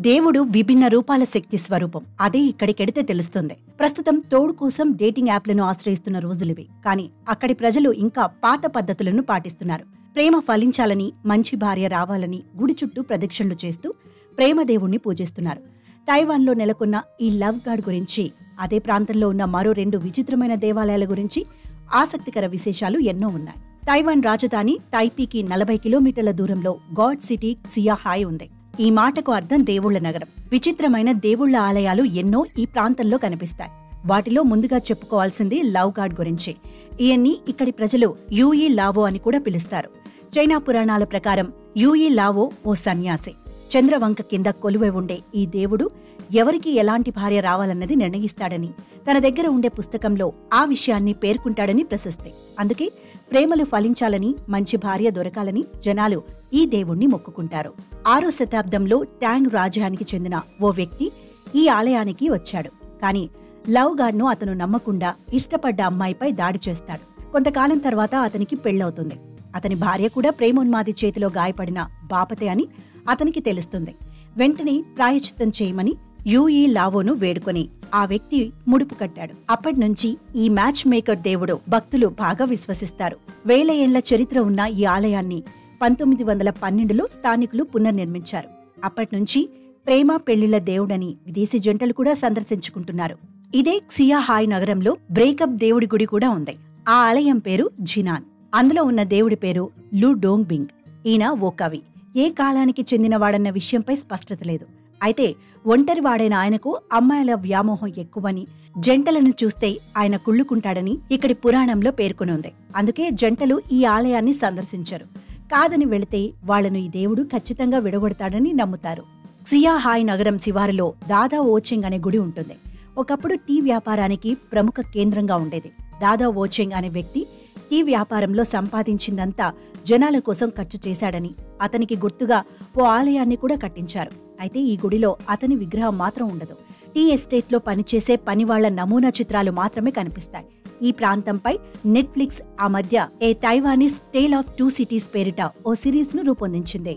దేవుడు విభిన్న రూపాల శక్తి స్వరూపం. అదే ఇక్కడికెడితే తెలుస్తుంది. ప్రస్తుతం తోడు కోసం డేటింగ్ యాప్లను ఆశ్రయిస్తున్న రోజులివి. కానీ అక్కడి ప్రజలు ఇంకా పాత పద్ధతులను పాటిస్తున్నారు. ప్రేమ ఫలించాలని, మంచి భార్య రావాలని గుడి చుట్టూ ప్రదక్షిణలు చేస్తూ ప్రేమ దేవుణ్ణి పూజిస్తున్నారు. తైవాన్లో నెలకొన్న ఈ లవ్ గాడ్ గురించి, అదే ప్రాంతంలో ఉన్న మరో 2 విచిత్రమైన దేవాలయాల గురించి ఆసక్తికర విశేషాలు ఎన్నో ఉన్నాయి. తైవాన్ రాజధాని తైపీకి 40 కిలోమీటర్ల దూరంలో గాడ్ సిటీ క్సియాహాయ్ ఉంది. ఈ మాటకు అర్థం దేవుళ్ల నగరం. విచిత్రమైన దేవుళ్ల ఆలయాలు ఎన్నో ఈ ప్రాంతంలో కనిపిస్తాయి. వాటిలో ముందుగా చెప్పుకోవాల్సింది లవ్ గాడ్ గురించి. ఈయన్ని ఇక్కడి ప్రజలు యూయి లావో అని కూడా పిలుస్తారు. చైనా పురాణాల ప్రకారం యూయి లావో ఓ సన్యాసి. చంద్రవంక కింద కొలువై ఉండే ఈ దేవుడు ఎవరికి ఎలాంటి భార్య రావాలన్నది నిర్ణయిస్తాడని, తన దగ్గర ఉండే పుస్తకంలో ఆ విషయాన్ని పేర్కొంటాడని ప్రశస్తి. అందుకే ప్రేమలు ఫలించాలని, మంచి భార్య దొరకాలని జనాలు ఈ దేవుణ్ణి మొక్కుకుంటారు. 6వ శతాబ్దంలో ట్యాంగ్ రాజ్యానికి చెందిన ఓ వ్యక్తి ఈ ఆలయానికి వచ్చాడు. కాని లవ్ గాడ్ను అతను నమ్మకుండా ఇష్టపడ్డ అమ్మాయిపై దాడి చేస్తాడు. కొంతకాలం తర్వాత అతనికి పెళ్లవుతుంది. అతని భార్య కూడా ప్రేమోన్మాది చేతిలో గాయపడిన బాపతే అని అతనికి తెలుస్తుంది. వెంటనే ప్రాయశ్చిత్తం చేయమని యూయి లావోను వేడుకొని ఆ వ్యక్తి ముడుపు కట్టాడు. అప్పటినుంచి ఈ మ్యాచ్ మేకర్ దేవుడు భక్తులు బాగా విశ్వసిస్తారు. 1000 ఏళ్ల చరిత్ర ఉన్న ఈ ఆలయాన్ని 1912లో స్థానికులు పునర్నిర్మించారు. అప్పటినుంచి ప్రేమ పెళ్లిళ్ల దేవుడని విదేశీ జంటలు కూడా సందర్శించుకుంటున్నారు. ఇదే క్సియాహాయ్ నగరంలో బ్రేకప్ దేవుడి గుడి కూడా ఉంది. ఆ ఆలయం పేరు జినాన్. అందులో ఉన్న దేవుడి పేరు లు డోంగ్ బింగ్. ఈయన ఓ కవి. ఏ కాలానికి చెందినవాడన్న విషయంపై స్పష్టత లేదు. అయితే ఒంటరివాడైన ఆయనకు అమ్మాయిల వ్యామోహం ఎక్కువని, జంటలను చూస్తే ఆయన కుళ్ళుకుంటాడని ఇక్కడి పురాణంలో పేర్కొనుంది. అందుకే జంటలు ఈ ఆలయాన్ని సందర్శించరు. కాదని వెళితే వాళ్లను ఈ దేవుడు ఖచ్చితంగా విడగొడతాడని నమ్ముతారు. క్సియాహాయ్ నగరం శివారులో దాదా ఓచెంగ్ అనే గుడి ఉంటుంది. ఒకప్పుడు టీ వ్యాపారానికి ప్రముఖ కేంద్రంగా ఉండేది. దాదా ఓచెంగ్ అనే వ్యక్తి టీ వ్యాపారంలో సంపాదించిందంతా జనాల కోసం ఖర్చు చేశాడని, అతనికి గుర్తుగా ఓ ఆలయాన్ని కూడా కట్టించారు. అయితే ఈ గుడిలో అతని విగ్రహం మాత్రం ఉండదు. టీ ఎస్టేట్లో పనిచేసే పనివాళ్ల నమూనా చిత్రాలు మాత్రమే కనిపిస్తాయి. ఈ ప్రాంతంపై నెట్ఫ్లిక్స్ ఆ మధ్య ఏ తైవానీస్ టేల్ ఆఫ్ 2 సిటీస్ పేరిట ఓ సిరీస్ ను రూపొందించింది.